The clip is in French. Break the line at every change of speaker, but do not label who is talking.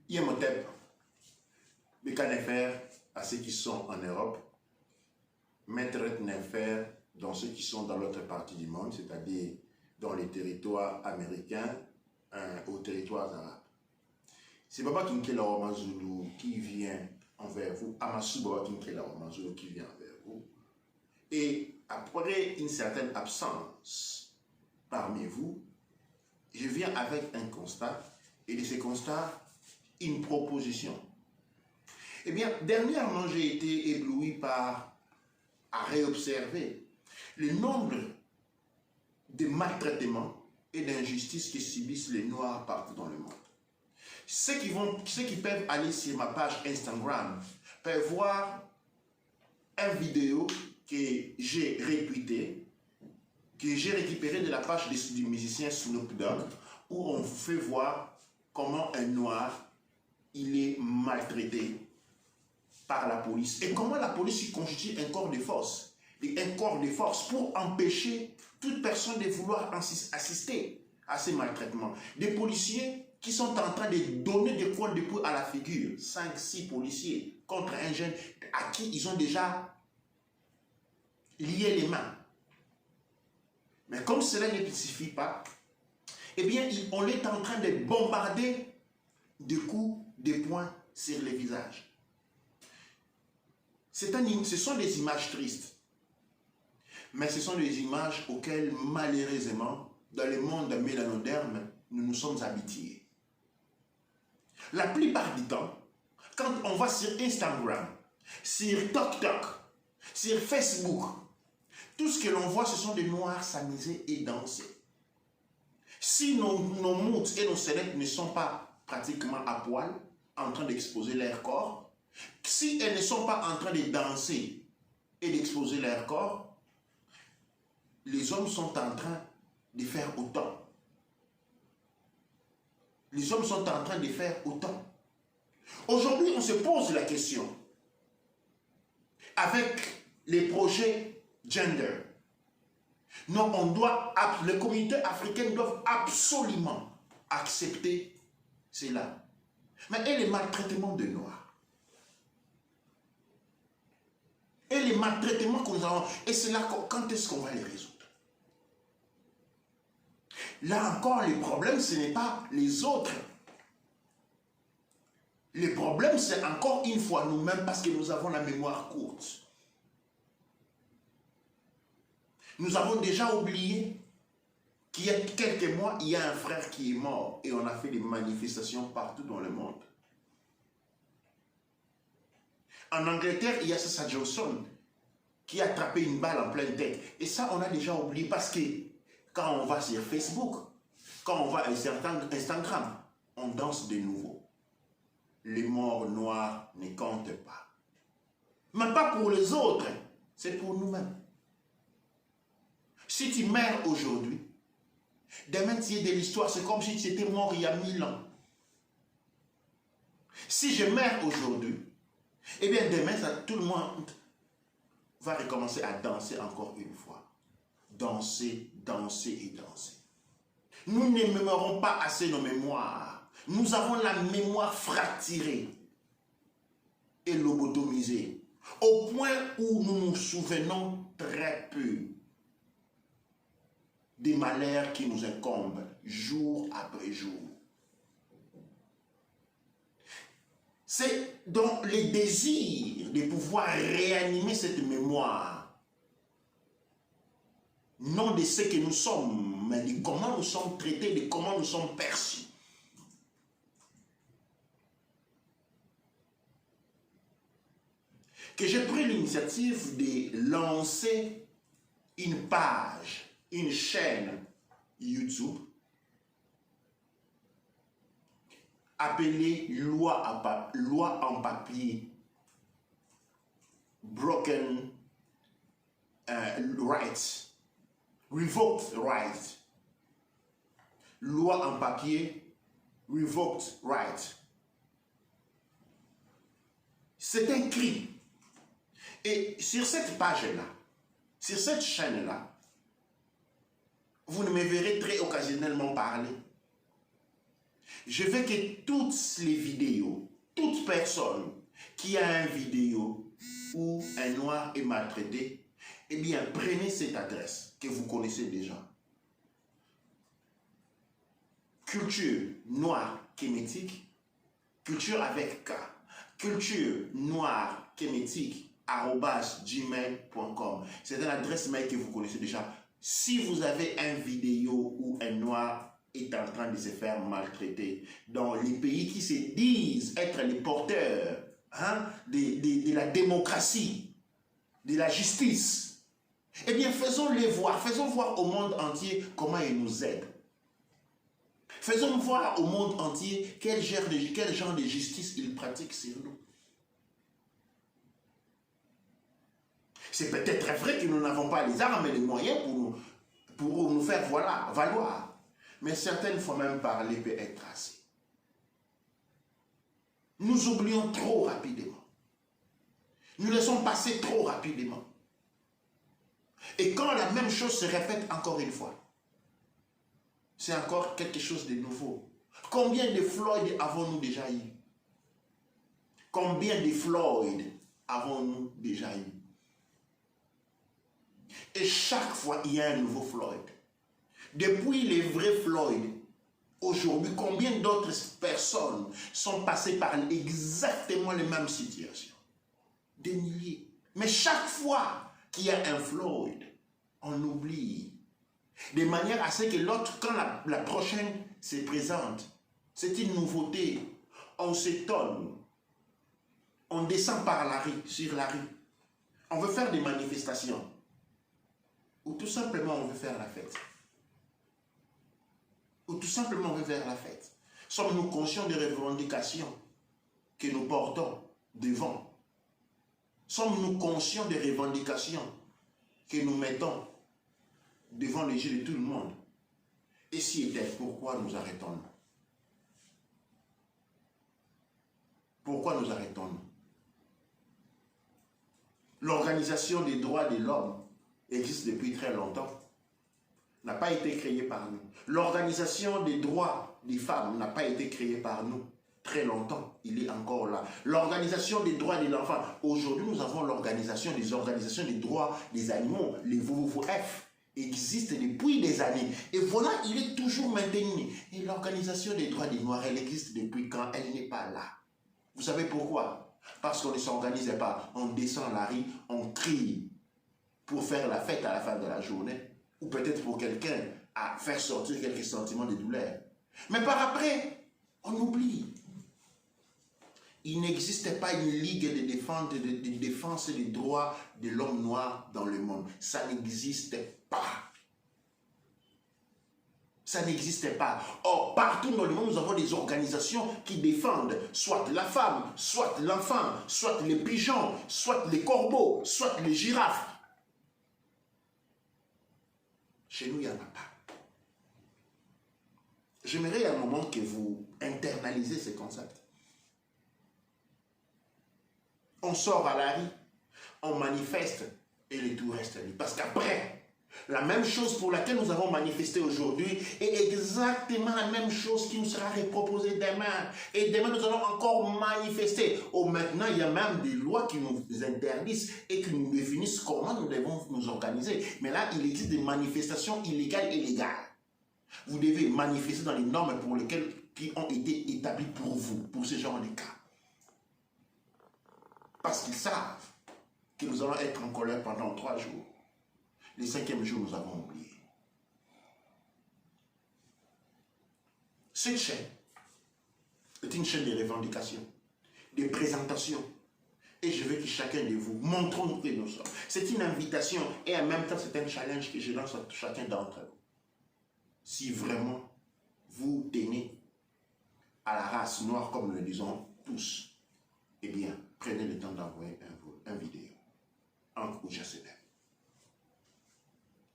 Yemotep, Bekanefer à ceux qui sont en Europe, Maître Nefer dans ceux qui sont dans l'autre partie du monde, c'est-à-dire dans les territoires américains aux territoires arabes. C'est Baba Kinkela Omazulu qui vient envers vous, Amasu Baba Kinkela Omazulu qui vient envers vous. Et après une certaine absence parmi vous, je viens avec un constat, et de ce constat, une proposition. Eh bien, dernièrement, j'ai été ébloui à réobserver le nombre de maltraitements et d'injustices que subissent les Noirs partout dans le monde. Ceux qui peuvent aller sur ma page Instagram peuvent voir une vidéo que j'ai retweetée, que j'ai récupérée de la page du musicien Snoop Dogg, où on vous fait voir comment un Noir, il est maltraité par la police. Et comment la police constitue un corps de force. Un corps de force pour empêcher toute personne de vouloir assister à ces maltraitements. Des policiers qui sont en train de donner des points de pouce à la figure. 5-6 policiers contre un jeune à qui ils ont déjà lié les mains. Mais comme cela ne suffit pas, eh bien, on est en train de bombarder de coups, de poings sur les visages. Ce sont des images tristes. Mais ce sont des images auxquelles, malheureusement, dans le monde mélanoderme, nous nous sommes habitués. La plupart du temps, quand on va sur Instagram, sur TikTok, sur Facebook, tout ce que l'on voit, ce sont des Noirs s'amuser et danser. Si nos moutes et nos scénettes ne sont pas pratiquement à poil, en train d'exposer leur corps, si elles ne sont pas en train de danser et d'exposer leur corps, les hommes sont en train de faire autant. Les hommes sont en train de faire autant. Aujourd'hui, on se pose la question, avec les projets gender. Non, les communautés africaines doivent absolument accepter cela. Mais et les maltraitements de Noirs? Et les maltraitements que nous avons, et c'est là, quand est-ce qu'on va les résoudre? Là encore, le problème, ce n'est pas les autres. Le problème, c'est encore une fois nous-mêmes parce que nous avons la mémoire courte. Nous avons déjà oublié qu'il y a quelques mois, il y a un frère qui est mort et on a fait des manifestations partout dans le monde. En Angleterre, il y a Sassa Johnson qui a attrapé une balle en pleine tête. Et ça, on a déjà oublié parce que quand on va sur Facebook, quand on va sur Instagram, on danse de nouveau. Les morts noirs ne comptent pas. Mais pas pour les autres, c'est pour nous-mêmes. Si tu meurs aujourd'hui, demain tu es de l'histoire, c'est comme si tu étais mort il y a 1000 ans. Si je meurs aujourd'hui, eh bien demain, tout le monde va recommencer à danser encore une fois. Danser, danser et danser. Nous ne mémorons pas assez nos mémoires. Nous avons la mémoire fracturée et lobotomisée, au point où nous nous souvenons très peu des malheurs qui nous incombent jour après jour. C'est donc le désir de pouvoir réanimer cette mémoire, non de ce que nous sommes, mais de comment nous sommes traités, de comment nous sommes perçus. Que j'ai pris l'initiative de lancer une page, une chaîne YouTube appelée loi en papier, broken rights, revoked rights, loi en papier, revoked rights. C'est un cri. Et sur cette page-là, sur cette chaîne-là, vous ne me verrez très occasionnellement parler. Je veux que toutes les vidéos, toute personne qui a une vidéo où un noir est maltraité, eh bien, prenez cette adresse que vous connaissez déjà. Culture noire kémétique, culture avec K, culture noire kémétique, @gmail.com. C'est une adresse mail que vous connaissez déjà. Si vous avez une vidéo où un noir est en train de se faire maltraiter dans les pays qui se disent être les porteurs de la démocratie, de la justice, eh bien faisons-les voir, faisons voir au monde entier comment ils nous aident. Faisons voir au monde entier quel genre de justice ils pratiquent sur nous. C'est peut-être vrai que nous n'avons pas les armes et les moyens pour nous faire valoir. Mais certaines fois même parler peut être assez. Nous oublions trop rapidement. Nous laissons passer trop rapidement. Et quand la même chose se répète encore une fois, c'est encore quelque chose de nouveau. Combien de Floyd avons-nous déjà eu? Combien de Floyd avons-nous déjà eu? Et chaque fois, il y a un nouveau Floyd. Depuis les vrais Floyd, aujourd'hui, combien d'autres personnes sont passées par exactement les mêmes situations? Des milliers. Mais chaque fois qu'il y a un Floyd, on oublie. De manière à ce que l'autre, quand la prochaine se présente, c'est une nouveauté. On s'étonne. On descend par la rue, sur la rue. On veut faire des manifestations. Ou tout simplement on veut faire la fête. Ou tout simplement on veut faire la fête. Sommes-nous conscients des revendications que nous portons devant? Sommes-nous conscients des revendications que nous mettons devant les yeux de tout le monde? Et si était, pourquoi nous arrêtons-nous? Pourquoi nous arrêtons-nous? L'Organisation des droits de l'homme existe depuis très longtemps. N'a pas été créée par nous. L'Organisation des droits des femmes n'a pas été créée par nous. Très longtemps, il est encore là. L'Organisation des droits de l'enfant. Aujourd'hui, nous avons l'Organisation des droits des animaux, les WWF, existe depuis des années. Et voilà, il est toujours maintenu. Et l'Organisation des droits des Noirs, elle existe depuis quand? Elle n'est pas là. Vous savez pourquoi? Parce qu'on ne s'organise pas. On descend la rue, on crie pour faire la fête à la fin de la journée. Ou peut-être pour quelqu'un à faire sortir quelques sentiments de douleur. Mais par après, on oublie. Il n'existe pas une ligue de défense des droits de l'homme noir dans le monde. Ça n'existe pas. Ça n'existe pas. Or, partout dans le monde, nous avons des organisations qui défendent soit la femme, soit l'enfant, soit les pigeons, soit les corbeaux, soit les girafes. Chez nous, il n'y en a pas. J'aimerais un moment que vous internalisez ces concepts. On sort à la rue, on manifeste et le tout reste libre. Parce qu'après, la même chose pour laquelle nous avons manifesté aujourd'hui est exactement la même chose qui nous sera reproposée demain. Et demain, nous allons encore manifester. Oh, maintenant, il y a même des lois qui nous interdisent et qui nous définissent comment nous devons nous organiser. Mais là, il existe des manifestations illégales et légales. Vous devez manifester dans les normes pour lesquelles qui ont été établies pour vous, pour ce genre de cas. Parce qu'ils savent que nous allons être en colère pendant 3 jours. Le 5e jour, nous avons oublié. Cette chaîne est une chaîne de revendications, de présentations. Et je veux que chacun de vous montrons que nous sommes. C'est une invitation et en même temps, c'est un challenge que je lance à chacun d'entre vous. Si vraiment vous tenez à la race noire, comme nous le disons tous, eh bien, prenez le temps d'envoyer un vidéo. Un coup, je sais bien.